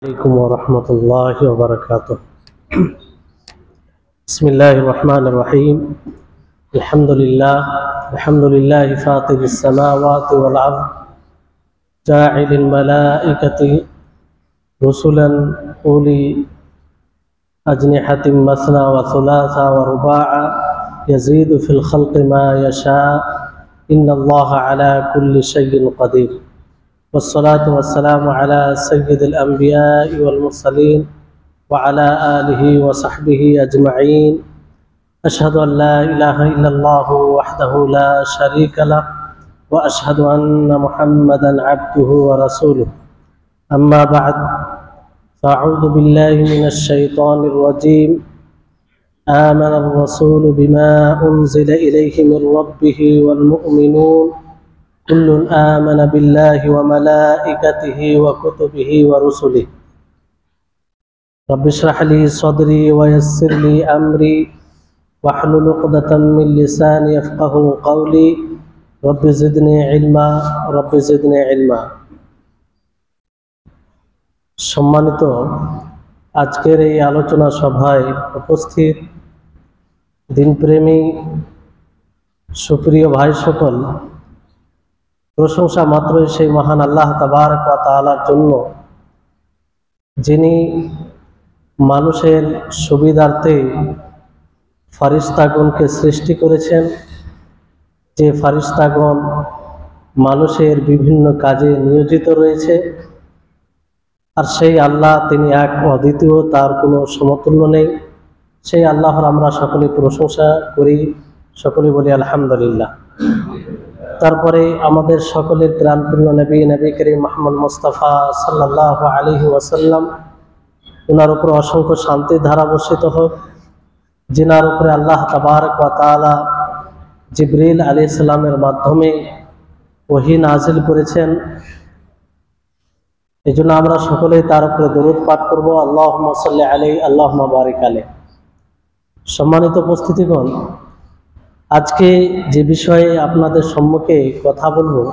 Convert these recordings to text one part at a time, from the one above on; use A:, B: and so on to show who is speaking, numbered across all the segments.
A: عليكم ورحمة الله وبركاته. بسم الله الرحمن الرحيم. الحمد لله فاطر السماوات والأرض جاعل الملائكة رسلا أولي أجنحة مثنى وثلاث ورباع يزيد في الخلق ما يشاء إن الله على كل شيء قدير. والصلاة والسلام على سيد الأنبياء والمرسلين وعلى آله وصحبه أجمعين. أشهد أن لا إله إلا الله وحده لا شريك له وأشهد أن محمدا عبده ورسوله. أما بعد، فأعوذ بالله من الشيطان الرجيم. آمن الرسول بما أنزل إليه من ربه والمؤمنون كل آمن بالله وملائكته وكتبه ورسله. رب اشرح لي صدري ويسر لي أمري واحلل عقدة من لساني يفقهوا قولي. رب زدني علما رب زدني علما. সম্মানিত আজকের এই আলোচনা সভায় উপস্থিত দিনপ্রেমী সুপ্রিয় ভাই সকল, প্রশংসা মাত্রই সেই মহান আল্লাহ তাবারক ওয়া তাআলার জন্য, যিনি মানুষের সুবিধার্থে ফারিস্তাগণকে সৃষ্টি করেছেন, যে ফারিস্তাগণ মানুষের বিভিন্ন কাজে নিয়োজিত রয়েছে। আর সেই আল্লাহ, তিনি এক অদ্বিতীয়, তার কোনো সমতুল্য নেই। সেই আল্লাহর আমরা সকলে প্রশংসা করি, সকলে বলি আলহামদুলিল্লাহ। তারপরে আমাদের সকলের প্রাণপ্রিয় নবী করিম মুহাম্মদ মুস্তাফা সাল্লাল্লাহু আলাইহি ওয়াসাল্লাম, ওনার উপর অসংখ্য শান্তির ধারা বর্ষিত হোক, যিনার উপরে আল্লাহ তাবারক ওয়া তাআলা জিবরিল আলাইহিস সালামের মাধ্যমে ওহী নাজিল করেছেন। এই জন্য আমরা সকলেই তার উপরে দরুদ পাঠ করব। আল্লাহুম্মা সাল্লি আলাইহি আল্লাহুম্মা বারিক আলাইহি। সম্মানিত উপস্থিতিগণ, আজকে যে বিষয়ে আপনাদের সম্মুখে কথা বলবো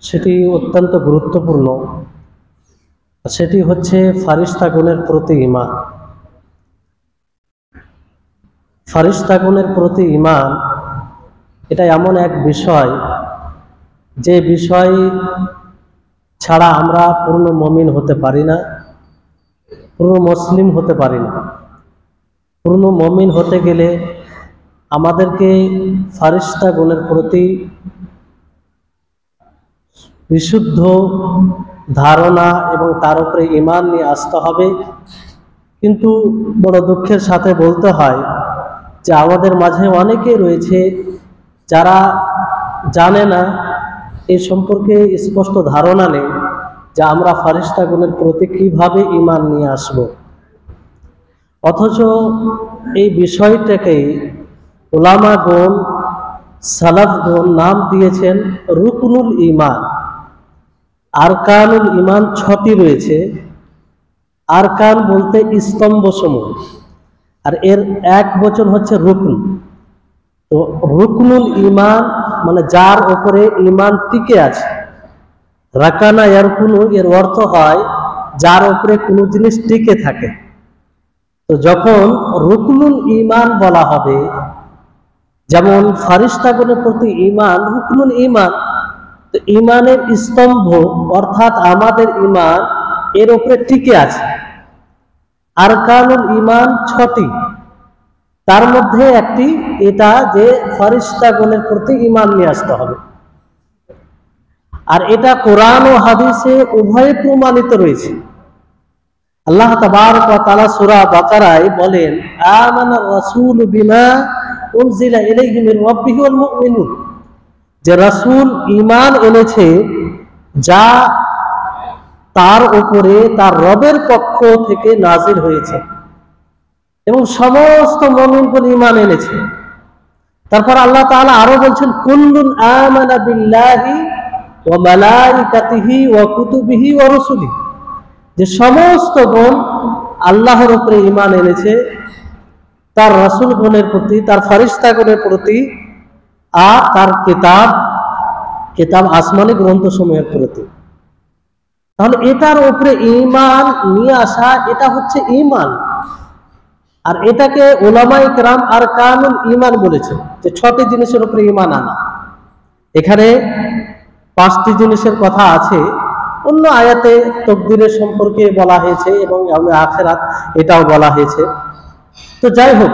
A: সেটি অত্যন্ত গুরুত্বপূর্ণ। সেটি হচ্ছে ফারিস্তাগণের প্রতি ঈমান। ফারিস্তাগণের প্রতি ঈমান এটা এমন এক বিষয়, যে বিষয় ছাড়া আমরা পূর্ণ মুমিন হতে পারি না, পূর্ণ মুসলিম হতে পারি না। পূর্ণ মুমিন হতে গেলে আমাদেরকে ফারিস্তাগণের প্রতি বিশুদ্ধ ধারণা এবং তার উপরে ঈমান নিয়ে আসতে হবে। কিন্তু বড় দুঃখের সাথে বলতে হয় যে আমাদের মাঝে অনেকেই রয়েছে যারা জানে না, এই সম্পর্কে স্পষ্ট ধারণা নেই যে আমরা ফারিস্তাগণের প্রতি কিভাবে ঈমান নিয়ে আসব। অথচ এই বিষয়টাকে উলামাগণ, সালাফগণ নাম দিয়েছেন রুকনুল ঈমান। আরকানুল ঈমান 6টি রয়েছে। আরকান বলতে স্তম্ভসমূহ, আর এর এক বচন হচ্ছে রুকন। তো রুকনুল ঈমান মানে যার উপরে ঈমান টিকে আছে। রাকানা ইয়ারকুনু এর অর্থ হয় যার উপরে কোনো জিনিস টিকে থাকে। তো যখন রুকনুল ঈমান বলা হবে, যেমন ফারিস্তাগণের প্রতি ঈমান রুকনুল ঈমান, তো ঈমানের স্তম্ভ অর্থাৎ আমাদের ঈমান এর উপরে টিকে আছে। আরকানুল ঈমান 6টি, তার মধ্যে একটি এটা যে ফারিস্তাগণের প্রতি ঈমান নিয়ে আসতে হবে। আর এটা কোরআন ও হাদিসে উভয়ে প্রমাণিত রয়েছে। আল্লাহ তাবারক ওয়া তাআলা সূরা বাকারায় বলেন, আমানার রাসূল বিমা উনজিলা ইলাইহি মির রাব্বিহি ওয়াল মুমিনুন, যে রাসূল ঈমান এনেছে যা তার উপরে তার রবের পক্ষ থেকে নাজিল হয়েছে, এবং সমস্ত মুমিনগণ ঈমান এনেছে। তারপর আল্লাহ তাআলা আরো বলছেন, কুল্লুন আমানা বিল্লাহি ওয়া মালাইকাতিহি ওয়া কুতুবিহি ওয়া রুসুলিহি, যে সমস্ত গণ আল্লাহর উপরে ঈমান এনেছে, তার রাসূলগণের প্রতি, তার ফারিস্তাগণের প্রতি, আর তার কিতাব আসমানি গ্রন্থসমূহের প্রতি। তাহলে এটার উপরে ঈমান নিয়ে আসা, এটা হচ্ছে ঈমান। আর এটাকে উলামায়ে কেরাম আরকানুল ঈমান বলেছে, যে 6টি জিনিসের উপরে ঈমান আনা। এখানে 5টি জিনিসের কথা আছে, অন্য আয়াতে তাকদীরের সম্পর্কে বলা হয়েছে এবং আখিরাত এটাও বলা হয়েছে। তো যাই হোক,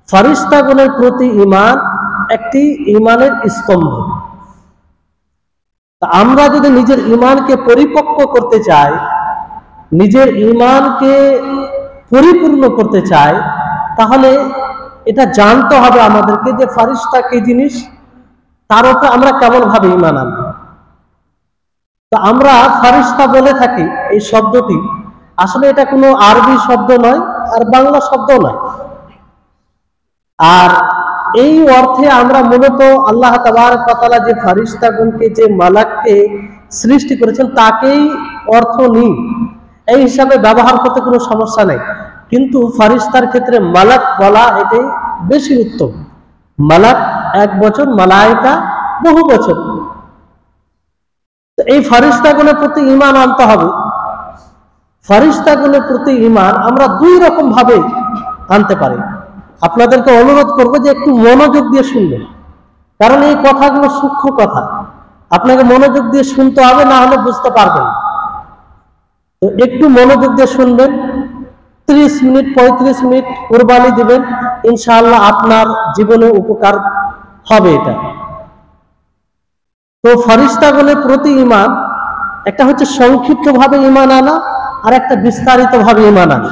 A: ফেরেশতাগণের প্রতি ঈমান একটি ঈমানের স্তম্ভ। আমরা যদি নিজের ঈমানকে পরিপক্ক করতে চাই, নিজের ঈমানকে পরিপূর্ণ করতে চাই, তাহলে এটা জানতে হবে আমাদেরকে যে ফেরেশতা কি জিনিস, তার উপরে আমরা কেমন ভাবে ঈমান আনব। তো আমরা ফেরেশতা বলে থাকি, এই শব্দটি আসলে এটা কোনো আরবি শব্দ নয় আর বাংলা শব্দ নয়। আর এই অর্থে আমরা মূলত আল্লাহ তাবারক ওয়া তাআলা যে ফেরেশতাগণকে, যে মালাককে সৃষ্টি করেছেন তাকেই অর্থ নিই, এই হিসাবে ব্যবহার করতে কোনো সমস্যা নেই। কিন্তু ফেরেশতার ক্ষেত্রে মালাক বলা এটাই বেশি উত্তম। মালাক এক বচন, মালায়েকা বহু বচন। এই ফেরেশতাগণের প্রতি ঈমান আনতে হবে। ফেরেশতাগণের প্রতি ঈমান আমরা 2 রকম ভাবে আনতে পারি। আপনাদেরকে অনুরোধ করবো যে একটু মনোযোগ দিয়ে শুনবেন, কারণ এই কথাগুলো সূক্ষ্ম কথা, আপনাকে মনোযোগ দিয়ে শুনতে হবে, না হলে বুঝতে পারবেন। তো একটু মনোযোগ দিয়ে শুনবেন, 30 মিনিট 35 মিনিট কুরবানি দিবেন, ইনশাআল্লাহ আপনার জীবনে উপকার হবে এটা। তো ফেরেশতাগণের প্রতি ঈমান, একটা হচ্ছে সংক্ষিপ্ত ভাবে ঈমান আনা, আর একটা বিস্তারিত ভাবে ঈমান আনা।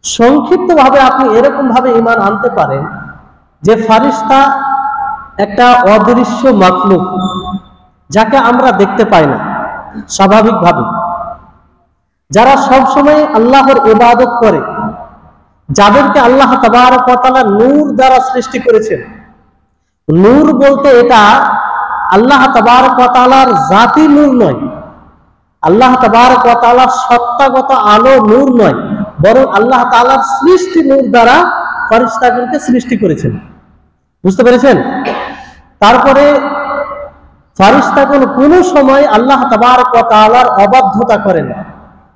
A: সংক্ষিপ্ত ভাবে আপনি এরকম ভাবে ঈমান আনতে পারেন যে ফেরেশতা একটা অদৃশ্য মাখলুক, যাকে আমরা দেখতে পাই না স্বাভাবিকভাবে, যারা সব সময় আল্লাহর ইবাদত করে, যাদেরকে আল্লাহ তাবারক ওয়া তাআলা নূর দ্বারা সৃষ্টি করেছেন। নূর বলতে এটা আল্লাহ তাবারক ওয়া তাআলার জাতি নূর নয়, আল্লাহ তাবারক ওয়া তাআলার সত্তাগত আলো নূর নয়, বরং আল্লাহ তাআলার সৃষ্টি নূর দ্বারা ফেরেশতাগণকে সৃষ্টি করেছেন। বুঝতে পেরেছেন? তারপরে ফেরেশতাগণ কোনো সময় আল্লাহ তাবারক ওয়া তাআলার অবাধ্যতা করে না,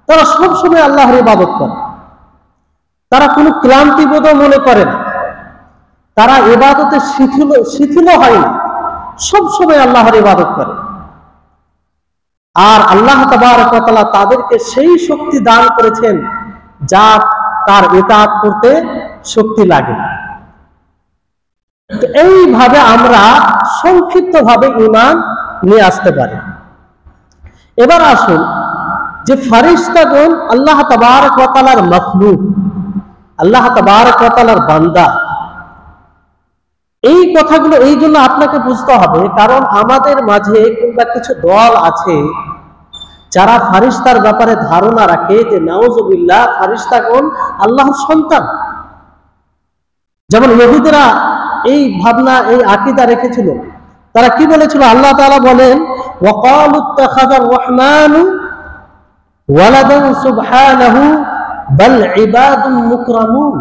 A: তারা সব সময় আল্লাহর ইবাদত করে। তারা কোনো ক্লান্তি বোধ মনে করে না, তারা ইবাদতে শিথিল হয় না, সব সময় আল্লাহর ইবাদত করে। আর আল্লাহ তাবারক ওয়া তাআলা তাদেরকে সেই শক্তি দান করেছেন যা তার ইতাআত করতে শক্তি লাগে। তো এইভাবে আমরা সংক্ষিপ্ত ভাবে ঈমান নিয়ে আসতে পারি। এবার আসুন, যে ফেরেশতাগণ আল্লাহ তাবারক ওয়া তাআলার মাখলুক, আল্লাহ তাবারক ওয়া তাআলার বান্দা, এই কথাগুলো এই জন্য আপনাকে বুঝতে হবে, কারণ আমাদের মাঝে কিংবা কিছু দল আছে যারা ফেরেশতার ব্যাপারে ধারণা রাখে যে নাউজুবিল্লাহ ফেরেশতাগণ আল্লাহর সন্তান। যেমন ইহুদিরা এই ভাবনা, এই আকীদা রেখেছিল। তারা কি বলেছিল? আল্লাহ তাআলা বলেন, ওয়াকালু ইত্তাখাযার রাহমানু ওয়ালাদান সুবহানাহু বাল ইবাদুম মুকরামুন।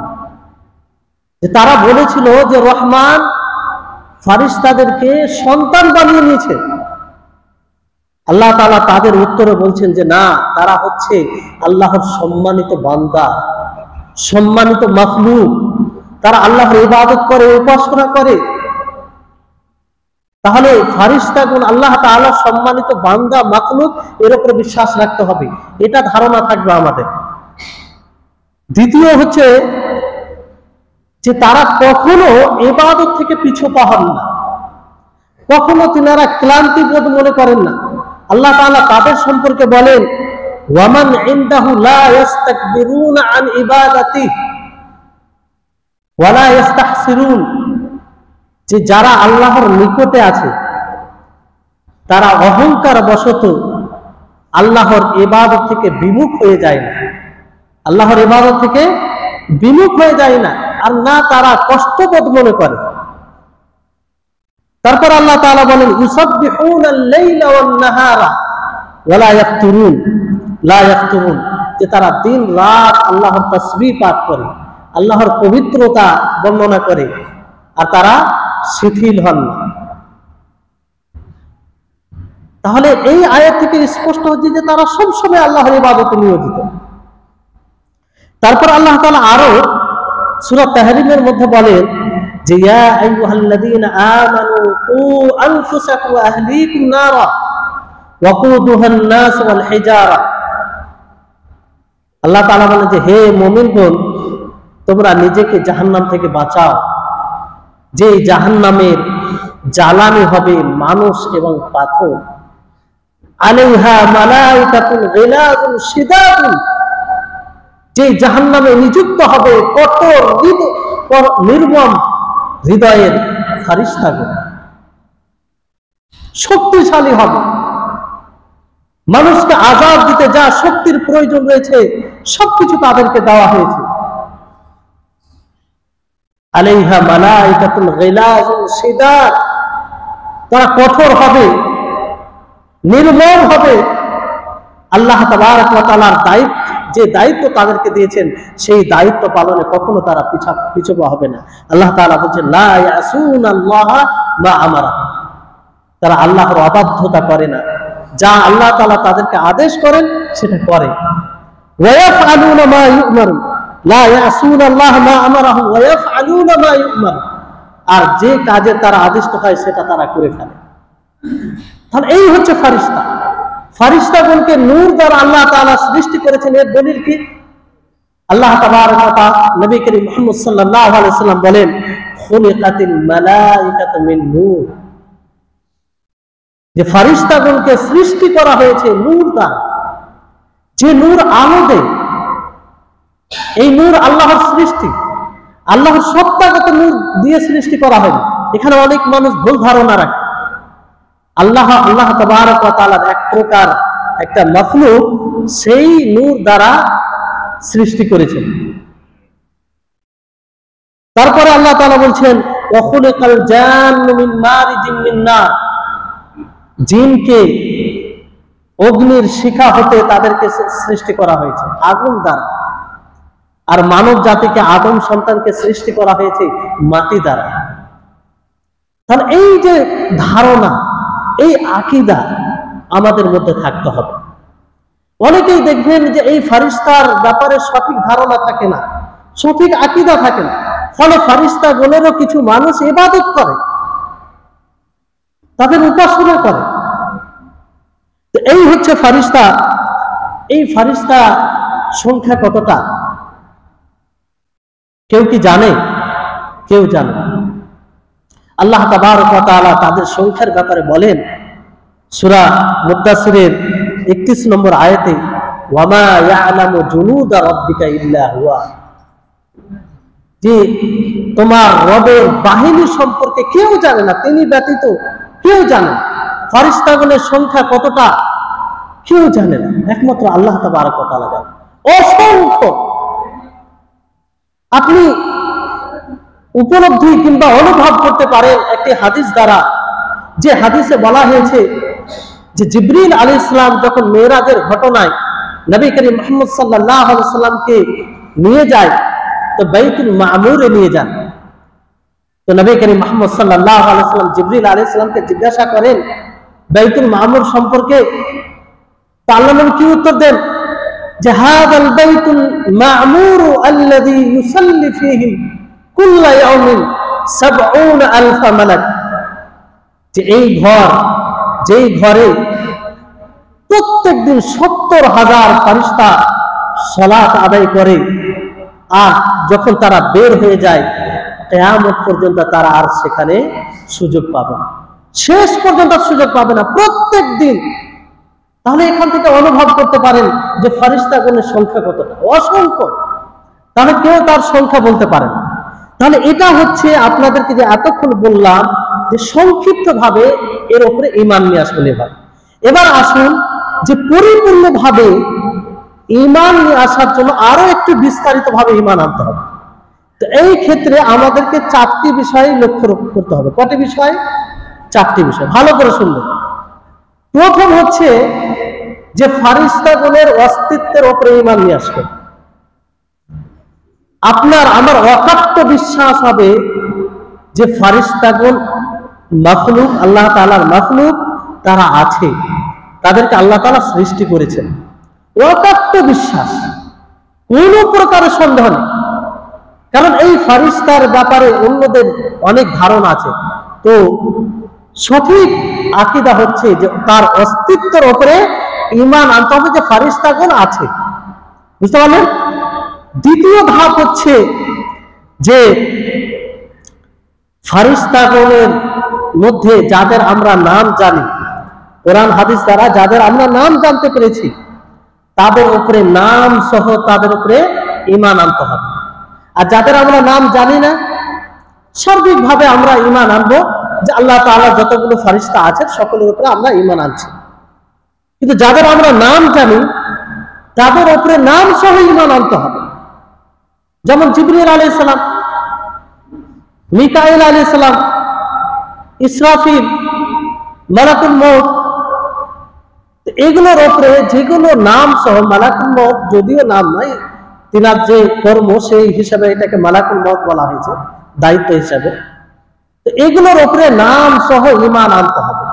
A: তারা বলেছিল যে রহমান ফেরেশতাদেরকে সন্তান বানিয়ে নিয়েছে। আল্লাহ তাআলা তাদের উত্তরে বলছেন যে না, তারা হচ্ছে আল্লাহর সম্মানিত বান্দা, সম্মানিত মাখলুক, তারা আল্লাহর ইবাদত করে, উপাসনা করে। তাহলে ফেরেশতাগণ আল্লাহ তাআলার সম্মানিত বান্দা, মাখলুক, এর উপরে বিশ্বাস রাখতে হবে, এটা ধারণা থাকবে আমাদের। দ্বিতীয় হচ্ছে যে তারা কখনো ইবাদত থেকে পিছু পা হন না, কখনো তিনারা ক্লান্তি বোধ মনে করেন না। আল্লাহ তাআলা তাদের সম্পর্কে বলেন, ওয়ামান ইনদাহু লা ইস্তাকবিরুনা আন ইবাদাতিহি ওয়া লা ইস্তাহসিরুন, যে যারা আল্লাহর নিকটে আছে তারা অহংকার বশত আল্লাহর ইবাদত থেকে বিমুখ হয়ে যায় না, আল্লাহর ইবাদত থেকে বিমুখ হয়ে যায় না, আর না তারা কষ্টবোধ মনে করে। তারপর আল্লাহ তাআলা বলেন, ইউসাব্বিহুনাল লাইলা ওয়ান নাহারা ওয়া লা ইয়াফতুরুন, লা ইয়াফতুরুন, যে তারা দিন রাত আল্লাহর তাসবিহ পাঠ করে, আল্লাহর পবিত্রতা বর্ণনা করে, আর তারা শিথিল হন না। তাহলে এই আয়াত থেকে স্পষ্ট হচ্ছে যে তারা সবসময় আল্লাহর ইবাদতে নিয়োজিত। তারপর আল্লাহ তাআলা আরো সূরা তাহরিমের মধ্যে বলেন যে ইয়া আইয়ুহাল্লাযীনা আমানু কু আনফুসাকুম ওয়া আহলিকুম নারা ওয়াকুদুহান নাস ওয়াল হিজারা। আল্লাহ তাআলা বলেন যে হে মুমিনগণ, তোমরা নিজেকে জাহান্নাম থেকে বাঁচাও, যে জাহান্নামের জ্বালানি হবে মানুষ এবং পাথর। আলাইহা মালাইকাতুন গিলাযুন শিদাদুন, যে জাহান্নামে নিযুক্ত হবে কঠোর নির্মম হৃদয়ের ফেরেশতাগণ, শক্তিশালী হবে। মানুষকে আযাব দিতে যা শক্তির প্রয়োজন রয়েছে সবকিছু তাদেরকে দেওয়া হয়েছে। আলাইহা মালাইকাতুন গিলাযুন শিদাদ, তারা কঠোর হবে, নির্মম হবে। আল্লাহ তাবারক ওয়া তাআলার দায়িত্ব, যে দায়িত্ব তাদেরকে দিয়েছেন সেই দায়িত্ব পালনে কখনো তারা পিছপা হবে না। আল্লাহ তাআলা বলেন লা ইয়াসুনাল্লাহা মা আমারা, তারা আল্লাহর অবাধ্যতা করে না, যা আল্লাহ তাআলা তাদেরকে আদেশ করেন সেটা করে। ওয়া ইয়াফআলুনা মা ইউমারুন, লা ইয়াসুনাল্লাহা মা আমারাহুম ওয়া ইয়াফআলুনা মা ইউমার, আর যে কাজে তারা আদিষ্ট হয় সেটা তারা করে ফেলে। তাহলে এই হচ্ছে ফেরেশতা। ফেরেশতাগণকে নূর দ্বারা আল্লাহ তাআলা সৃষ্টি করেছেন। এর দলিল কি? আল্লাহ তাবারক ওয়া তাআলা নবী করিম মুহাম্মদ সাল্লাল্লাহু আলাইহি ওয়াসাল্লাম বলেন খুলিকাতিল মালাইকাতু মিন নূর, যে ফেরেশতাগণকে সৃষ্টি করা হয়েছে নূর দ্বারা, যে নূর আলো দেয়। এই নূর আল্লাহর সৃষ্টি, আল্লাহর সত্তাগত নূর দিয়ে সৃষ্টি করা হয়। এখানে অনেক মানুষ ভুল ধারণা রাখে। আল্লাহ তাবারক ওয়া তাআলার এক প্রকার একটা মাখলুক সেই নূর দ্বারা সৃষ্টি করেছেন। তারপরে আল্লাহ তাআলা বলছেন ওয়া খুলিকাল জান্নু মিন মারিজিম মিন নার, জিনকে অগ্নির শিখা হতে তাদেরকে সৃষ্টি করা হয়েছে আগুন দ্বারা, আর মানব জাতিকে আদম সন্তানকে সৃষ্টি করা হয়েছে মাটি দ্বারা। তাহলে এই যে ধারণা, এই আকীদা আমাদের মধ্যে থাকতে হবে। অনেকেই দেখবেন যে এই ফেরেশতার ব্যাপারে সঠিক ধারণা থাকে না, সঠিক আকীদা থাকে না, ফলে ফেরেশতাগণেরও কিছু মানুষ ইবাদত করে, তাদের উপাসনা করে। তো এই হচ্ছে ফেরেশতা। এই ফেরেশতা সংখ্যা কতটা কেউ কি জানে? কেউ জানে। আল্লাহ তাবারক ওয়া তাআলা তাদের সংখ্যার ব্যাপারে বলেন সূরা মুদ্দাসিরের 31 নম্বর আয়াতে ওয়ামা ইয়ালামু জুনুদা রাব্বিকা ইল্লা হুয়া, যে তোমার রবের বাহিনী সম্পর্কে কেউ জানে না, তিনি ব্যতীত কেউ জানে না। ফেরেশতাগণের সংখ্যা কতটা কেউ জানে না, একমাত্র আল্লাহ তাবারক ওয়া তাআলা জানেন। অসংখ্য। আপনি উপলব্ধি কিংবা অনুভব করতে পারেন একটি হাদিস দ্বারা, যে হাদিসে বলা হয়েছে যে জিবরিল আলাইহিস সালাম যখন মেরাজের ঘটনায় নবী করিম মুহাম্মদ সাল্লাল্লাহু আলাইহি ওয়াসাল্লামকে নিয়ে যায়, তো বাইতুল মামুরে নিয়ে যান। তো নবী করিম মুহাম্মদ সাল্লাল্লাহু আলাইহি ওয়াসাল্লাম জিবরিল আলাইহিস সালামকে জিজ্ঞাসা করেন বাইতুল মামুর সম্পর্কে। তো আল্লাহ নবী কি উত্তর দেন যে হাযাল বাইতুল মামুরু আল্লাযী ইউসাল্লি ফীহি কুল্লা ইয়াউমিন ৭০,০০০ মালাক, যে এই ঘর, যেই ঘরে প্রত্যেকদিন ৭০,০০০ ফেরেশতা সালাত আদায় করে, আর যখন তারা বের হয়ে যায় কিয়ামত পর্যন্ত তারা আর সেখানে সুযোগ পাবে না, শেষ পর্যন্ত সুযোগ পাবে না, প্রত্যেক দিন। তাহলে এখান থেকে অনুভব করতে পারেন যে ফেরেশতাগণের সংখ্যা কতটা, অসংখ্য। তাহলে কেউ তার সংখ্যা বলতে পারে না। তাহলে এটা হচ্ছে আপনাদেরকে যে এতক্ষণ বললাম যে সংক্ষিপ্ত ভাবে এর উপরে ঈমান নিয়ে আসবেন। এবার আসুন যে পরিপূর্ণভাবে ঈমান নিয়ে আসার জন্য আরো একটু বিস্তারিত ভাবে ঈমান আনতে হবে। তো এই ক্ষেত্রে আমাদেরকে 4টি বিষয় লক্ষ্য করতে হবে। কয়টি বিষয়? 4টি বিষয়। ভালো করে শুনবেন। প্রথম হচ্ছে যে ফেরেশতাগণের অস্তিত্বের উপরে ঈমান নিয়ে আসবেন। আপনার আমার অকাট্য বিশ্বাস হবে যে ফেরেশতাগণ মাখলুক, আল্লাহ তাআলার মাখলুক, তারা আছে, তাদেরকে আল্লাহ তাআলা সৃষ্টি করেছেন, অকাট্য বিশ্বাস, কোন প্রকারের সন্দেহ নেই। কারণ এই ফারিস্তার ব্যাপারে অন্যদের অনেক ধারণা আছে। তো সঠিক আকীদা হচ্ছে যে তার অস্তিত্বের উপরে ঈমান আনতে হবে, যে ফারিস্তাগণ আছে। বুঝতে পারলেন? দ্বিতীয় ধাপ হচ্ছে যে ফারিস্তাগণের মধ্যে যাদের আমরা নাম জানি, কোরআন হাদিস দ্বারা যাদের আমরা নাম জানতে পেরেছি, তাদের উপরে নাম সহ তাদের উপরে ঈমান আনতে হবে। আর যাদের আমরা নাম জানি না, সার্বিকভাবে আমরা ঈমান আনবো যে আল্লাহ তাআলা যতগুলো ফারিস্তা আছেন সকলের উপরে আমরা ঈমান আনছি। কিন্তু যাদের আমরা নাম জানি, তাদের উপরে নাম সহ ঈমান আনতে হবে। যেমন জিবরিল আলাইহিস সালাম, মিকাইল আলাইহিস সালাম, ইসরাফিল, মালাকুল মউত, এগুলোর উপরে যেগুলো নাম সহ, মালাকুল মউত যদিও নাম নাই, তিনার যে কর্ম সেই হিসাবে এটাকে মালাকুল মউত বলা হয়েছে, দায়িত্ব হিসাবে। তো এগুলোর উপরে নাম সহ ঈমান আনতে হবে।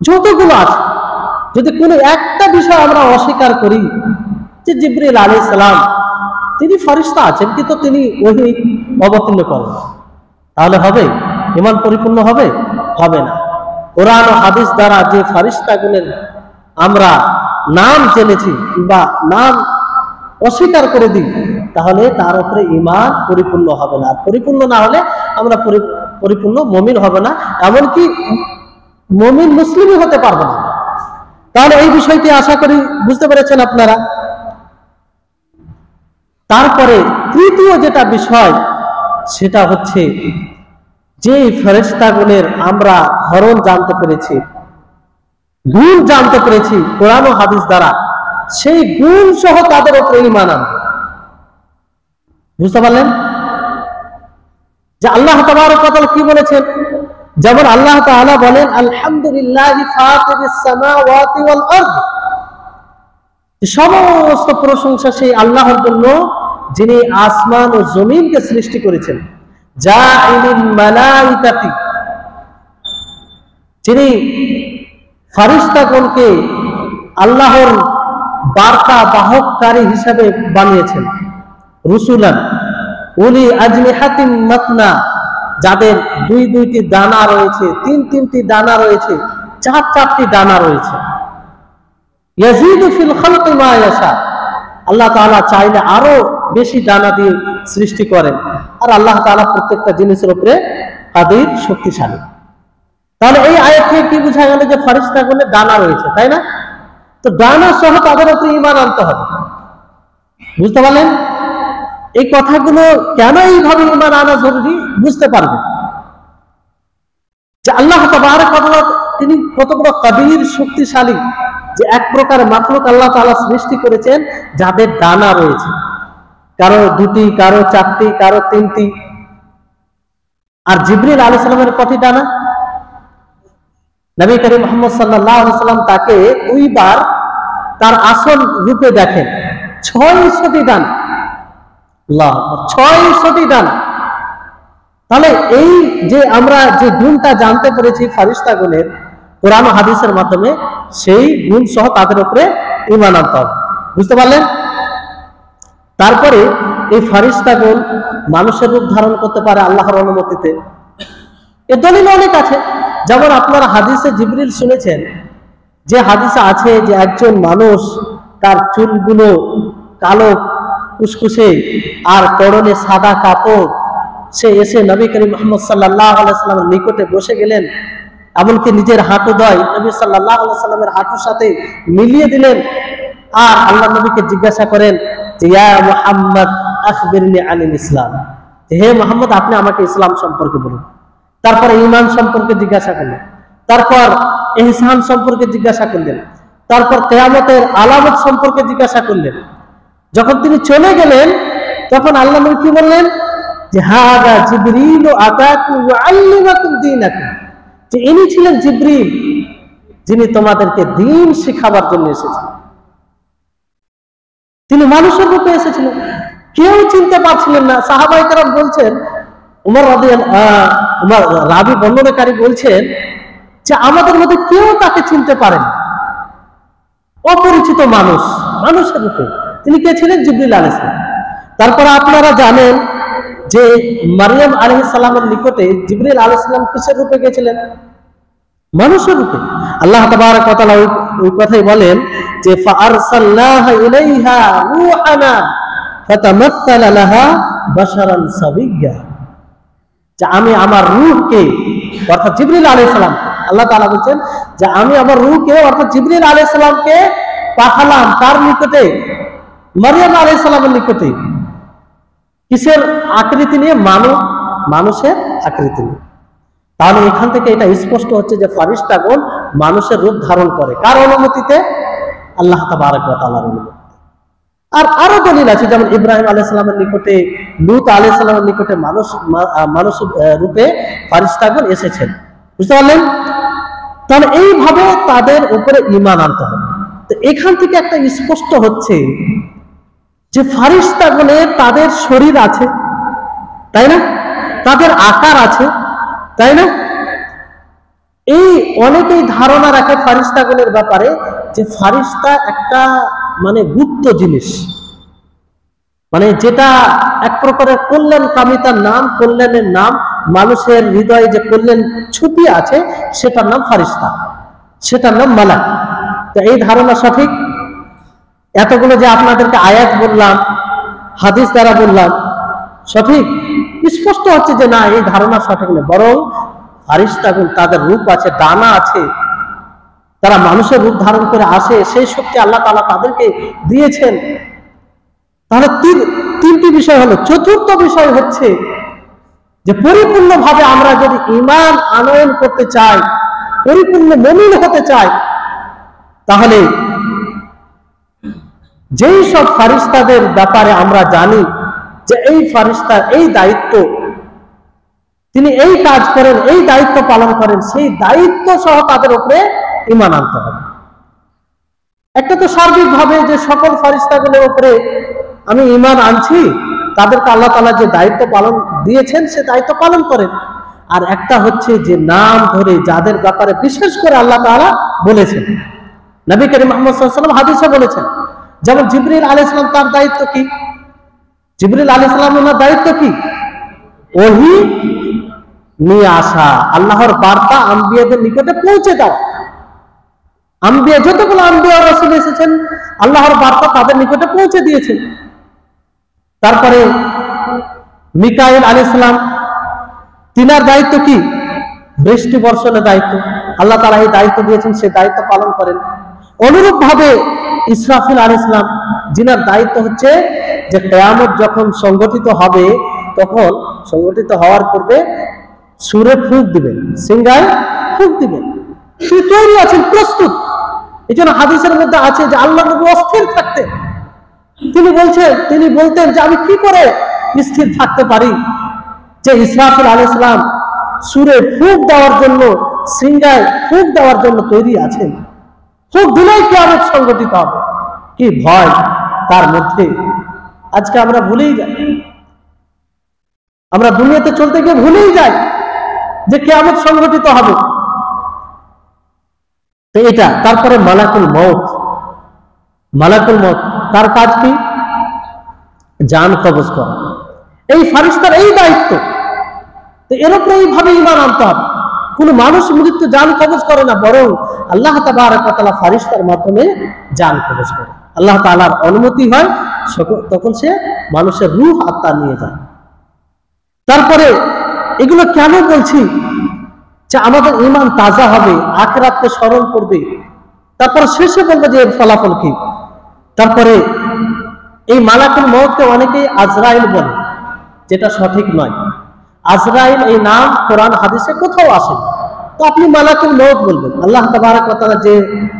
A: যতগুলো আছে, যদি কোনো একটা বিষয় আমরা অস্বীকার করি যে জিবরিল আলাইহিস সালাম তিনি ফেরেশতা আছেন কিন্তু তিনি ওহী অবতীর্ণ করেন, তাহলে হবে? ঈমান পরিপূর্ণ হবে? হবে না। কোরআন ও হাদিস দ্বারা যে ফেরেশতাগুলোর আমরা নাম জেনেছি বা নাম অস্বীকার করে দিই, তাহলে তার উপরে ঈমান পরিপূর্ণ হবে না। পরিপূর্ণ না হলে আমরা পরিপূর্ণ মুমিন হবে না, এমনকি মুমিন মুসলিমই হতে পারবে না। তাহলে এই বিষয়টি আশা করি বুঝতে পেরেছেন আপনারা। তারপরে তৃতীয় যেটা বিষয়, সেটা হচ্ছে যে ফেরেশতাগুলোর আমরা ধরন জানতে পেরেছি, গুণ জানতে পেরেছি কোরআন ও হাদিস দ্বারা, সেই গুণ সহ তাদের উপরে ঈমান আনবো। বুঝতে পারলেন? যে আল্লাহ তাবারক ওয়া তাআলা কি বলেছেন? যেমন আল্লাহ তাআলা বলেন আলহামদুলিল্লাহি ফাতিরিস সামাওয়াতি ওয়াল আরদ, সমস্ত প্রশংসা সেই আল্লাহর জন্য যিনি আসমান ও জমিনকে সৃষ্টি করেছেন। জাইলিল মালাইকাতি, যিনি ফেরেশতাগণকে আল্লাহর বার্তা বাহককারী হিসাবে বানিয়েছেন। রুসুলান উলি আজনিহাতিন মাতনা, যাদের দুই দুইটি ডানা রয়েছে, তিন তিনটি ডানা রয়েছে, চার চারটি ডানা রয়েছে। ইয়াজিদু ফিল খালকি মা ইয়াশা, আল্লাহ তাআলা চাইলে আরো বেশি ডানা দিয়ে সৃষ্টি করেন। আর আল্লাহ তাআলা প্রত্যেকটা জিনিসের উপরে কাদির, শক্তিশালী। তাহলে এই আয়াত থেকে কি বোঝা গেল? যে ফেরেশতাগুলোর ডানা রয়েছে, তাই না? তো ডানা সহ তাদের উপরে ঈমান আনতে হবে। বুঝতে পারলেন? এই কথাগুলো কেন এইভাবে ঈমান আনা জরুরি বুঝতে পারবেন। যে আল্লাহ তাবারক ওয়া তাআলা তিনি কত বড় কাদির, শক্তিশালী, যে এক প্রকার মাখলুক আল্লাহ তাআলা সৃষ্টি করেছেন যাদের ডানা রয়েছে, কারো দুটি, কারো চারটি, কারো তিনটি। আর জিবরিল আলাইহিস সালামের কয়টি ডানা? নবী করিম মুহাম্মদ সাল্লাল্লাহু আলাইহি ওয়াসাল্লাম তাকে দুইবার তার আসল রূপে দেখেন, 600টি ডানা। আল্লাহ, 600টি ডানা। তাহলে এই যে আমরা যে গুণটা জানতে পেরেছি ফেরেশতাগণের কোরআন ও হাদিসের মাধ্যমে, সেই গুণ সহ তাদের উপরে ঈমান আনতে হবে। বুঝতে পারলেন? তারপরে এই ফেরেশতাগণ মানুষের রূপ ধারণ করতে পারে আল্লাহর অনুমতিতে। এর দলিল অনেক আছে। যেমন আপনারা হাদিসে জিবরিল শুনেছেন, যে হাদিসে আছে যে একজন মানুষ তার চুলগুলো কালো কুসকুসে আর পরনে সাদা কাপড়, সে এসে নবী করিম মুহাম্মদ সাল্লাল্লাহু আলাইহি ওয়াসাল্লামের নিকটে বসে গেলেন, এমনকি নিজের হাঁটুদ্বয় নবী সাল্লাল্লাহু আলাইহি ওয়াসাল্লামের হাঁটুর সাথে মিলিয়ে দিলেন। আর আল্লাহ নবীকে জিজ্ঞাসা করেন যে ইয়া মুহাম্মদ আখবিরনি আনিল ইসলাম, হে মুহাম্মদ আপনি আমাকে ইসলাম সম্পর্কে বলুন। তারপর ঈমান সম্পর্কে জিজ্ঞাসা করলেন, তারপর ইহসান সম্পর্কে জিজ্ঞাসা করলেন, তারপর কিয়ামতের আলামত সম্পর্কে জিজ্ঞাসা করলেন। যখন তিনি চলে গেলেন তখন আল্লাহ নবী কি বললেন? যে হাদা জিবরিল আতাকুম ইউআল্লিমুকুম দীনাকুম, যে ইনি ছিলেন জিবরিল, যিনি তোমাদেরকে দ্বীন শিখাবার জন্য এসেছেন। তিনি মানুষের রূপে এসেছিলেন, কেউ চিনতে পারছিলেন না। সাহাবায়ে কেরাম বলছেন, উমর রাবি বর্ণনাকারী বলছেন যে আমাদের মধ্যে কেউ তাকে চিনতে পারেন, অপরিচিত মানুষ, মানুষের রূপে। তিনি কে ছিলেন? জিবরিল আলাইহিস সালাম। তারপরে আপনারা জানেন যে মারিয়াম আলাইহিস সালামের নিকটে জিবরিল আলাইহিস সালাম কিসের রূপে গেছিলেন? মানুষের রূপে। আল্লাহ তাবারাক ওয়া তাআলা ওই কথাই বলেন যে ফাআরসালনাহা ইলাইহা রূহানা ফাতামাসসালা লাহা বাশারান সাবিয়্যা, যে আমি আমার রূহকে, অর্থাৎ জিবরিল আলাইহিস সালাম, আল্লাহ তাআলা বলেন যে আমি আমার রূহকে অর্থাৎ জিবরিল আলাইহিস সালামকে পাঠালাম তার নিকটে, মারিয়াম আলাইহিস সালামের নিকটে। কিসের আকৃতি নিয়ে? মানুষের আকৃতি নিয়ে। তাহলে এখান থেকে এটা স্পষ্ট হচ্ছে যে ফারিস্তাগণ মানুষের রূপ ধারণ করে। কার অনুমতিতে? আল্লাহ তাবারক ওয়া তাআলার অনুমতিতে। আর আরো দলিল আছে, যেমন ইব্রাহিম আলাইহিস সালামের নিকটে, লূত আলাইহিস সালামের নিকটে মানুষ রূপে ফারিস্তাগণ এসেছেন। বুঝতে পারলেন? তাহলে এইভাবে তাদের উপরে ঈমান আনতে হবে। তো এখান থেকে একটা স্পষ্ট হচ্ছে যে ফারিস্তাগণের তাদের শরীর আছে, তাই না? তাদের আকার আছে, তাই না? এই অনেকেই ধারণা রাখে ফারিস্তাগণের ব্যাপারে যে ফারিস্তা একটা মানে গুপ্ত জিনিস, মানে যেটা এক প্রকারের কল্যাণ কামিতার নাম, কল্যাণের নাম, মানুষের হৃদয়ে যে কল্যাণ ছুপিয়ে আছে সেটার নাম ফারিস্তা, সেটার নাম মালাক। তো এই ধারণা সঠিক? এতগুলো যে আপনাদেরকে আয়াত বললাম, হাদিস দ্বারা বললাম, সঠিক? স্পষ্ট হচ্ছে যে না, এই ধারণা সঠিক নয়। বরং ফারিস্তাগণ তাদের রূপ আছে, ডানা আছে, তারা মানুষের রূপ ধারণ করে আসে, সেই শক্তি আল্লাহ তাআলা তাদেরকে দিয়েছেন। তাহলে তিনটি বিষয় হলো। চতুর্থ বিষয় হচ্ছে যে পরিপূর্ণভাবে আমরা যদি ঈমান আনয়ন করতে চাই, পরিপূর্ণ মুমিন হতে চাই, তাহলে যেই সব ফারিস্তাদের ব্যাপারে আমরা জানি যে এই ফারিস্তার এই দায়িত্ব, তিনি এই কাজ করেন, এই দায়িত্ব পালন করেন, সেই দায়িত্ব সহ তাদের উপরে ঈমান আনতে হবে। একটা তো সার্বিকভাবে যে সকল ফারিস্তাগুলোর উপরে আমি ঈমান আনছি, তাদেরকে আল্লাহ তাআলা যে দায়িত্ব পালন দিয়েছেন সে দায়িত্ব পালন করেন। আর একটা হচ্ছে যে নাম ধরে যাদের ব্যাপারে বিশেষ করে আল্লাহ তাআলা বলেছেন, নবী করিম মুহাম্মদ সাল্লাল্লাহু আলাইহি ওয়াসাল্লাম হাদিসে বলেছেন। যেমন জিবরিল আলাইহিস সালাম, তার দায়িত্ব কি? জিবরিল আলাইহিস সালামের দায়িত্ব কি? ওহী নিয়ে আসা, আল্লাহর বার্তা আম্বিয়াদের নিকটে পৌঁছে দেওয়া। আম্বিয়া, যতগুলো আম্বিয়া রাসূল এসেছেন, আল্লাহর বার্তা তাদের নিকটে পৌঁছে দিয়েছেন। তারপরে মিকাইল আলাইহিস সালাম, তিনার দায়িত্ব কি? বৃষ্টি বর্ষণের দায়িত্ব। আল্লাহ তাআলা এই দায়িত্ব দিয়েছেন, সে দায়িত্ব পালন করেন। অনুরূপ ভাবে ইসরাফিল আলাইহিস সালাম, যিনার দায়িত্ব হচ্ছে যে কিয়ামত যখন সংগঠিত হবে, তখন সংগঠিত হওয়ার পূর্বে সুরে ফুঁক দিবেন, সিংহায় ফুঁক দিবেন। তিনি তৈরি আছেন, প্রস্তুত। এই জন্য হাদিসের মধ্যে আছে যে আল্লাহ নবী অস্থির থাকতেন। তিনি বলতেন যে আমি কি করে স্থির থাকতে পারি, যে ইসরাফিল আলাইহিস সালাম সুরে ফুঁক দেওয়ার জন্য, সিংহায় ফুঁক দেওয়ার জন্য তৈরি আছেন। ফুঁক দিলেই কিয়ামত সংগঠিত হবে। কি ভয় তার মধ্যে! আজকে আমরা ভুলেই যাই, আমরা দুনিয়াতে চলতে গিয়ে ভুলেই যাই যে কিয়ামত সংগঠিত হবে। তো এটা। তারপরে মালাকুল মউত। মালাকুল মউত তার কাজ কি? জান কবজ করা। এই ফারিস্তার এই দায়িত্ব। তো এর উপরে এইভাবে ঈমান আনতে হবে। কোন মানুষ মৃত্যু জান কবজ করে না, বরং আল্লাহ তাবারক ওয়া তাআলা ফারিস্তার মাধ্যমে জান কবজ করে। আল্লাহ তাআলার অনুমতি হয়, তখন সে মানুষের রূহ আত্মা নিয়ে যায়। তারপরে এগুলো কেন বলছি? যে আমাদের ঈমান তাজা হবে, আখিরাতকে স্মরণ করবে। তারপরে শেষে বলবে যে এর ফলাফল কি। তারপরে এই মালাকুল মউতকে অনেকেই আজরাইল বলে, যেটা সঠিক নয়। আজরাইল এই নাম কোরআন হাদিসে কোথাও আসে। তো আপনি মালাকুল মউত বলবেন, আল্লাহ তাবারক ওয়া তাআলা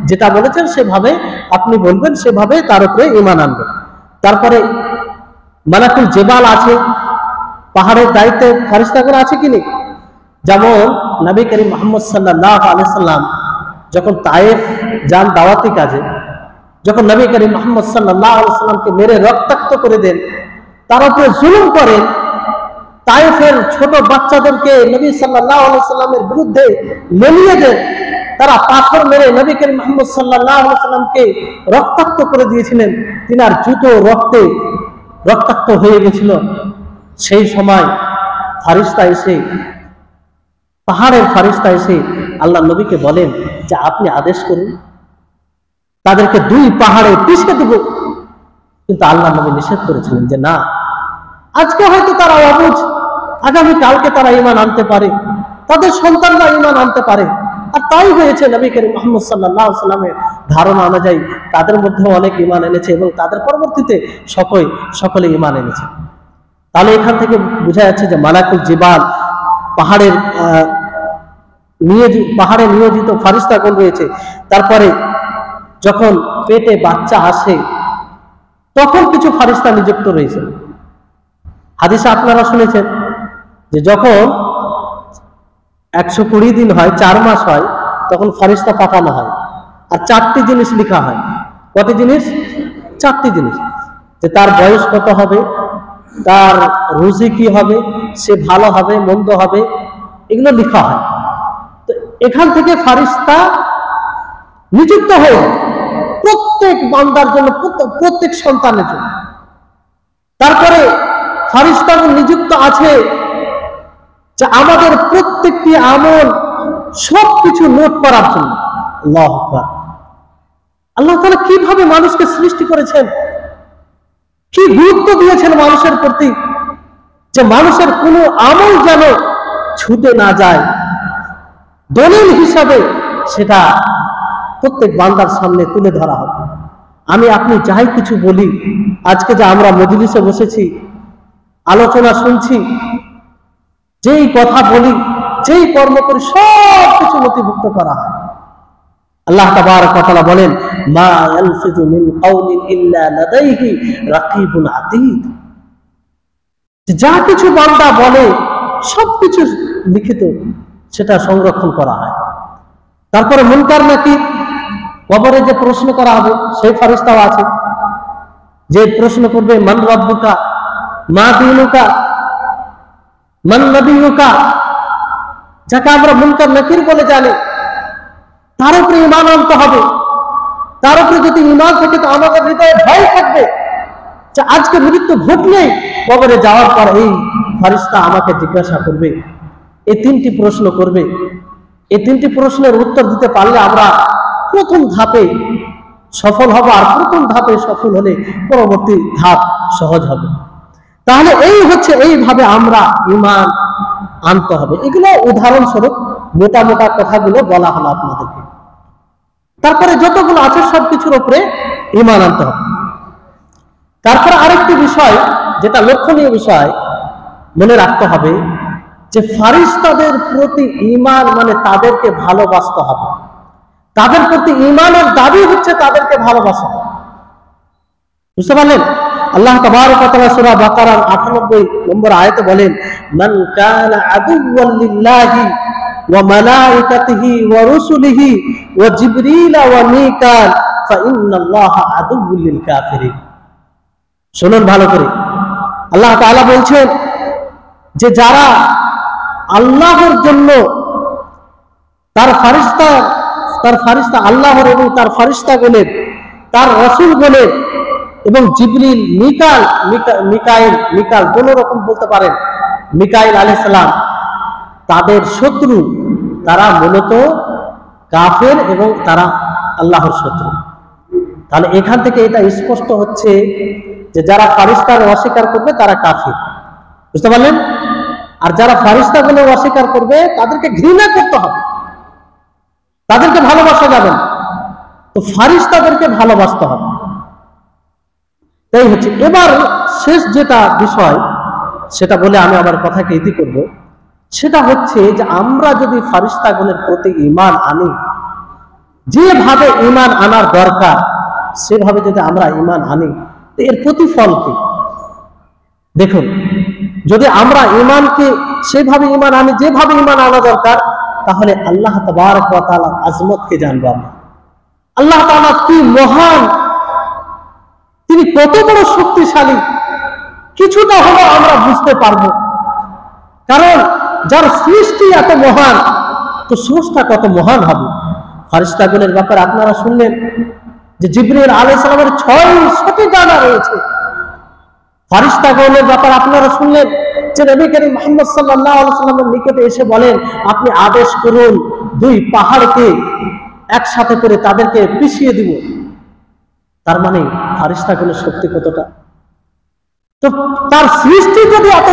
A: যেটা বলেছেন সেভাবে আপনি বলবেন, সেভাবে তার উপরে ঈমান আনবেন। তারপরে মালাকুল জেবাল আছে, পাহাড়ের দায়িত্বে ফারিস্তাগণ আছে কি নেই? যেমন নবী করিম মুহাম্মদ সাল্লাল্লাহু আলাইহি সাল্লাম যখন তায়েফ যান দাওয়াতি কাজে, যখন নবী করিম মুহাম্মদ সাল্লাল্লাহু আলাইহি সাল্লামকে মেরে রক্তাক্ত করে দেন, তার উপরে জুলুম করেন, তায়েফের ছোট বাচ্চাদেরকে নবী সাল্লাল্লাহু আলাইহি সাল্লামের বিরুদ্ধে লেলিয়ে দেন, তারা পাথর মেরে নবী করিম মুহাম্মদ সাল্লাল্লাহু আলাইহি সাল্লামকে রক্তাক্ত করে দিয়েছিলেন, তিনার জুতো রক্তে রক্তাক্ত হয়ে গেছিল। সেই সময় ফারিস্তা এসে, পাহাড়ের ফারিস্তা এসে আল্লাহ নবীকে বলেন যে আপনি আদেশ করুন, তাদেরকে 2 পাহাড়ে পিষে দেব। কিন্তু আল্লাহ নবী নিষেধ করেছিলেন যে না, আজকে হয়তো তারা অবুঝ, আগামী কালকে তারা ঈমান আনতে পারে, তাদের সন্তানরা ঈমান আনতে পারে। আর তাই হয়েছে, নবী করিম মুহাম্মদ সাল্লাল্লাহু আলাইহি সাল্লামের ধারণা অনুযায়ী তাদের মধ্যে অনেক ঈমান এনেছে এবং তাদের পরবর্তীতে সকলে ঈমান এনেছে। তাহলে এখান থেকে বোঝা যাচ্ছে যে মালাকুল জিবাল, পাহাড়ে নিয়োজিত ফারিস্তাগণ রয়েছে। তারপরে যখন পেটে বাচ্চা আসে তখন কিছু ফারিস্তা নিযুক্ত রয়েছে। হাদিসে আপনারা শুনেছেন যে যখন 120 দিন হয়, 4 মাস হয়, তখন ফারিস্তা পাঠানো হয় আর 4টি জিনিস লেখা হয়। কত জিনিস? 4টি জিনিস। যে তার বয়স কত হবে, তার রুজি কি হবে, সে ভালো হবে মন্দ হবে, এগুলো লেখা হয়। তো এখান থেকে ফারিস্তা নিযুক্ত হয়ে প্রত্যেক বান্দার জন্য, প্রত্যেক সন্তানের জন্য। তারপরে ফারিস্তাগণ নিযুক্ত আছে যে আমাদের প্রত্যেকটি আমল সবকিছু নোট করার জন্য। আল্লাহু আকবার। আল্লাহ তাআলা কিভাবে মানুষকে সৃষ্টি করেছেন, কি গুরুত্ব দিয়েছেন মানুষের প্রতি, যে মানুষের কোনো আমল যেন ছুটে না যায়, দলিল হিসাবে সেটা প্রত্যেক বান্দার সামনে তুলে ধরা হবে। আমি আপনি যাই কিছু বলি, আজকে যে আমরা মজলিসে বসেছি, আলোচনা শুনছি, যেই কথা বলি, যেই কর্ম করি, সব কিছু নথিভুক্ত করা হয়। আল্লাহ তাবারক ওয়া তাআলা বলেন, মা ইয়ালফিযু মিন কাওলিন ইল্লা লাদাইহি রাকিবুন আতীদ। যা কিছু বান্দা বলে সবকিছু লিখিত, সেটা সংরক্ষণ করা হয়। তারপরে মুনকার নাকির, কবরে যে প্রশ্ন করা হবে সেই ফেরেশতাও আছে, যে প্রশ্ন করবে মান রাব্বুকা, মা দীনুকা, মান নবিয়ুকা, যাকে আমরা মুনকার নাকির বলে জানি, তার উপরে ঈমান আনতে হবে। তার উপরে যদি ঈমান থাকে তো আমাদের হৃদয়ে ভয় থাকবে যে আজকে মৃত্যু ঘটলেই কবরে যাওয়ার পর এই ফেরেশতা আমাকে জিজ্ঞাসা করবে, এই 3টি প্রশ্ন করবে। এই 3টি প্রশ্নের উত্তর দিতে পারলে আমরা প্রথম ধাপে সফল হব, আর প্রথম ধাপে সফল হলে পরবর্তী ধাপ সহজ হবে। তাহলে এইভাবে আমরা ঈমান আনতে হবে। এগুলো উদাহরণস্বরূপ মোটা মোটা কথাগুলো বলা হলো আপনাদেরকে। তারপরে যতগুলো আছে সবকিছুর উপরে ঈমান আনতে হবে। তারপরে আরেকটি বিষয়, যেটা লক্ষণীয় বিষয় মনে রাখতে হবে, যে ফারিস্তাদের প্রতি ঈমান মানে তাদেরকে ভালোবাসতে হবে। তাদের প্রতি ঈমানের দাবি হচ্ছে তাদেরকে ভালোবাসা। বুঝতে পারলেন? আল্লাহ তাবারক ওয়া তাআলা সূরা বাকারার 98 নম্বর আয়াতে বলেন, মান কানা আদুওয়ান লিল্লাহি ওয়া মালাইকাতিহি ওয়া রুসুলিহি ওয়া জিবরিল ওয়া মিকাল ফা ইন্নাল্লাহা আদুউল লিল কাফিরিন। শুনুন ভালো করে, আল্লাহ তাআলা বলছেন যে যারা আল্লাহর জন্য তার ফারিস্তা আল্লাহর এবং তার ফারিস্তাগণের, তার রাসূলগণের এবং জিবরিল, মিকাইল কোন রকম বলতে পারেন, মিকাইল আলাইহিস সালাম, তাদের শত্রু, তারা মূলত কাফের এবং তারা আল্লাহর শত্রু। তাহলে এখান থেকে এটা স্পষ্ট হচ্ছে যে যারা ফারিস্তাকে অস্বীকার করবে তারা কাফির। বুঝতে পারলেন? আর যারা ফারিস্তাগুলো অস্বীকার করবে তাদেরকে ঘৃণা করতে হবে, তাদেরকে ভালোবাসা যাবে না। তো ফারিস্তাদেরকে ভালোবাসতে হবে। তাই হচ্ছে। এবার শেষ যেটা বিষয়, সেটা বলে আমি আমার কথাকে ইতি করব, সেটা হচ্ছে যে আমরা যদি ফারিস্তাগণের প্রতি ঈমান আনি, যেভাবে ঈমান আনার দরকার সেভাবে যদি আমরা ঈমান আনি, তো এর প্রতিফল কি? দেখুন, যদি আমরা ঈমানকে সেভাবে ঈমান আনি যেভাবে ঈমান আনা দরকার, তাহলে আল্লাহ তাবারক ওয়া তাআলার আজমতকে জানবো আমরা। আল্লাহ তাআলা কি মহান, তিনি কত বড় শক্তিশালী, কিছুটা হলেও আমরা বুঝতে পারবো। কারণ যার সৃষ্টি এত মহান, তো স্রষ্টা কত মহান হবে। ফারিস্তাগণের ব্যাপারে আপনারা শুনলেন যে জিবরিল আলাইহিস সালামের 600টি ডানা রয়েছে। ফারিস্তাগণের ব্যাপারে আপনারা শুনলেন যে নবী করিম মুহাম্মদ সাল্লাল্লাহু আলাইহি ওয়াসাল্লামের নিকটে এসে বলেন, আপনি আদেশ করুন 2 পাহাড়কে একসাথে করে তাদেরকে পিষিয়ে দিব। তার মানে ফারিস্তাগণের শক্তি কতটা। তো তার সৃষ্টি যদি এত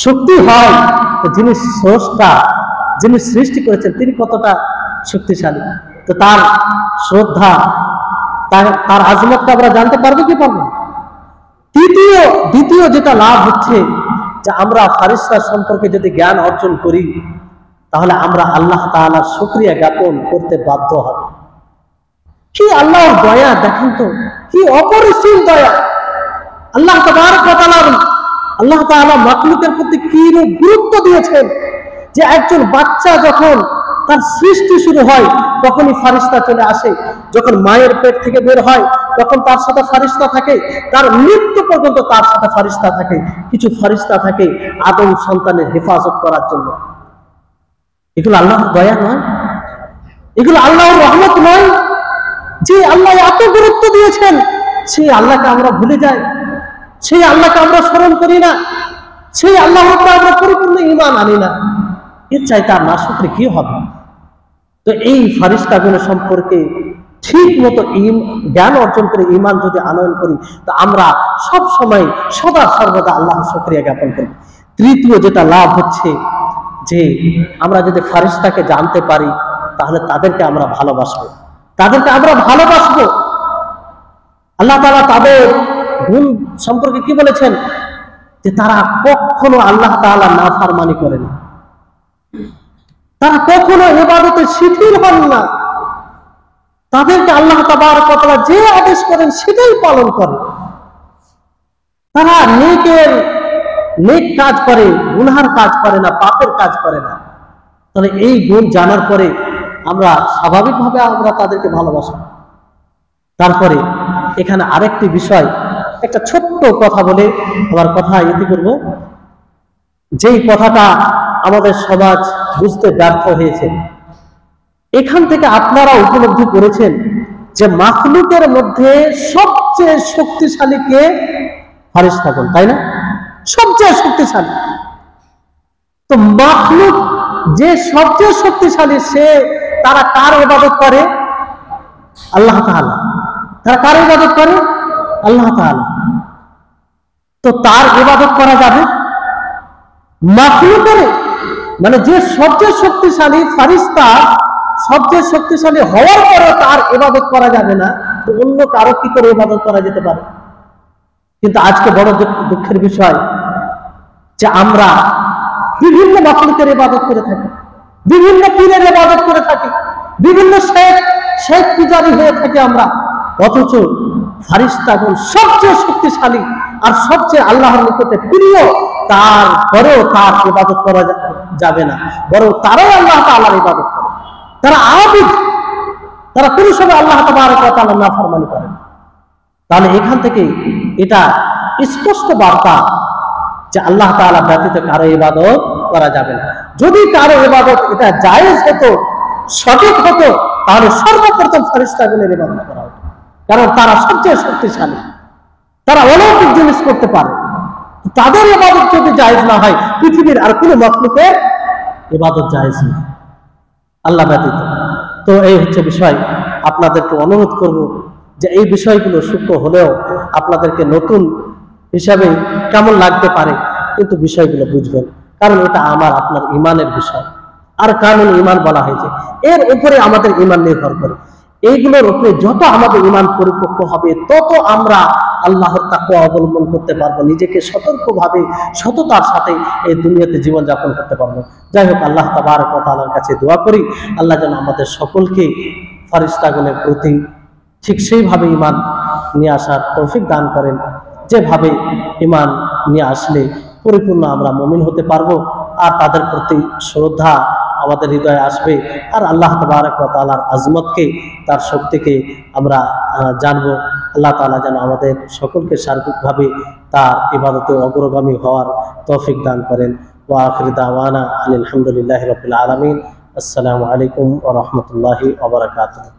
A: শক্তি হয়, তো যিনি স্রষ্টা, যিনি সৃষ্টি করেছেন, তিনি কতটা শক্তিশালী। তো তার শ্রদ্ধা, তার আজমতটা আমরা জানতে পারবো কি পারবো। দ্বিতীয় যেটা লাভ হচ্ছে যে আমরা ফারিস্তা সম্পর্কে যদি জ্ঞান অর্জন করি, তাহলে আমরা আল্লাহ তাআলার শুকরিয়া জ্ঞাপন করতে বাধ্য হব। কি আল্লাহর দয়া দেখেন তো, কি অপরিসীম দয়া। আল্লাহ তাআলা মাখলুকের প্রতি কি গুরুত্ব দিয়েছেন, যে একজন বাচ্চা যখন তার সৃষ্টি শুরু হয় তখনই ফারিস্তা চলে আসে, যখন মায়ের পেট থেকে বের হয় তখন তার সাথে ফারিস্তা থাকে, তার মৃত্যু পর্যন্ত তার সাথে ফারিস্তা থাকে। কিছু ফারিস্তা থাকে আদম সন্তানের হেফাজত করার জন্য। এগুলো আল্লাহর দয়া নয়? এগুলো আল্লাহর রহমত নয়? যে আল্লাহ এত গুরুত্ব দিয়েছেন, সেই আল্লাহকে আমরা ভুলে যাই, সেই আল্লাহকে আমরা স্মরণ করি না, সেই আল্লাহর উপর আমরা পরিপূর্ণ ঈমান আনি না। এর চাইতে আর নাশুকরি কি হবে। তো এই ফারিস্তাগুলো সম্পর্কে ঠিক মতো জ্ঞান অর্জন করে ঈমান যদি আনয়ন করি, তো আমরা সব সময় সদা সর্বদা আল্লাহর শুকরিয়া জ্ঞাপন করি। তৃতীয় যেটা লাভ হচ্ছে যে আমরা যদি ফারিস্তাকে জানতে পারি, তাহলে তাদেরকে আমরা ভালোবাসবো, আল্লাহ তাআলা তাদের গুণ সম্পর্কে কি বলেছেন, যে তারা কখনো আল্লাহ তাআলা নাফরমানি করে না, তারা কখনো ইবাদতে শিথিল হন না, তাদেরকে আল্লাহ তাবারক ওয়া তাআলা যে আদেশ করেন সেটাই পালন করে। তারা নেক কাজ করে, গুনাহের কাজ করে না, পাপের কাজ করে না। তাহলে এই গুণ জানার পরে আমরা স্বাভাবিকভাবে আমরা তাদেরকে ভালোবাসি। তারপরে এখানে আরেকটি বিষয়, একটা ছোট্ট কথা বলে আমার কথা ইতি করব। যেই কথাটা আমাদের সমাজ বুঝতে ব্যর্থ হয়েছে, এখান থেকে আপনারা উপলব্ধি করেছেন যে মাখলুকের মধ্যে সবচেয়ে শক্তিশালী কে? ফারিস্তাগণ, তাই না? সবচেয়ে শক্তিশালী। তো মাখলুক যে সবচেয়ে শক্তিশালী, তারা কার ইবাদত করে? আল্লাহ তাআলা। তারা কার ইবাদত করে? আল্লাহ তাআলা। তো তার ইবাদত করা যাবে? মাখলুকের মানে যে সবচেয়ে শক্তিশালী ফারিস্তা, সবচেয়ে শক্তিশালী হওয়ার পরে তার ইবাদত করা যাবে না, তো অন্য কারো কি করে ইবাদত করা যেতে পারে? কিন্তু আজকে বড় দুঃখের বিষয় যে আমরা বিভিন্ন মাখলুকের ইবাদত করে থাকি, বিভিন্ন পীরের ইবাদত করে থাকি, বিভিন্ন শেখ পূজারী হয়ে থাকি আমরা। অথচ ফারিস্তাগণ সবচেয়ে শক্তিশালী আর সবচেয়ে আল্লাহর নিকটে প্রিয়, তারপরেও তার ইবাদত করা যাবে না, বরং তারাই আল্লাহ তাআলার ইবাদত করে। তারা আবিদ, তারা কোনো সময় আল্লাহ তাবারক ওয়া তাআলার নাফরমানি করে। তাহলে এখান থেকে এটা স্পষ্ট বার্তা যে আল্লাহ তাআলা ব্যতীত কারো ইবাদত করা যাবে না। যদি কারো ইবাদত এটা জায়েজ হতো, সঠিক হতো, তাহলে সর্বপ্রথম ফারিস্তাগণের ইবাদত করা হতো, কারণ তারা সবচেয়ে শক্তিশালী, তারা অলৌকিক জিনিস করতে পারে। তাদের ইবাদত যদি জায়েজ না হয়, পৃথিবীর আর কোনো মাখলুকের ইবাদত জায়েজ না আল্লাহ ব্যতীত। তো এই হচ্ছে বিষয়। আপনাদেরকে অনুরোধ করব যে এই বিষয়গুলো সূক্ষ্ম হলেও আপনাদেরকে নতুন হিসাবে কেমন লাগতে পারে, কিন্তু বিষয়গুলো বুঝবেন, কারণ এটা আমার আপনার ঈমানের বিষয়। আর কারণ ঈমান বলা হয়েছে, এর উপরে আমাদের ঈমান নির্ভর করে। এইগুলোর উপরে যত আমাদের ঈমান পরিপক্ক হবে, তত আমরা আল্লাহর তাকওয়া অবলম্বন করতে পারবো, নিজেকে সতর্কভাবে সততার সাথে এই দুনিয়াতে জীবনযাপন করতে পারবো। যাই হোক, আল্লাহ তাবারক ওয়া তাআলার কাছে দোয়া করি আল্লাহ যেন আমাদের সকলকে ফারিস্তাগণের প্রতি ঠিক সেইভাবে ঈমান নিয়ে আসার তৌফিক দান করেন, যেভাবে ঈমান নিয়ে আসলে পরিপূর্ণ আমরা মুমিন হতে পারবো, আর তাদের প্রতি শ্রদ্ধা আমাদের হৃদয়ে আসবে, আর আল্লাহ তাবারক ওয়া তাআলার আজমতকে, তার শক্তিকে আমরা জানবো। আল্লাহ তাআলা যেন আমাদের সকলকে সার্বিকভাবে তার ইবাদতে অগ্রগামী হওয়ার তৌফিক দান করেন। ওয়া আখিরু দাওয়ানা আলহামদুলিল্লাহি রাব্বিল আলামিন। আসসালামু আলাইকুম ওয়া রাহমাতুল্লাহি ওয়া বারাকাতুহু।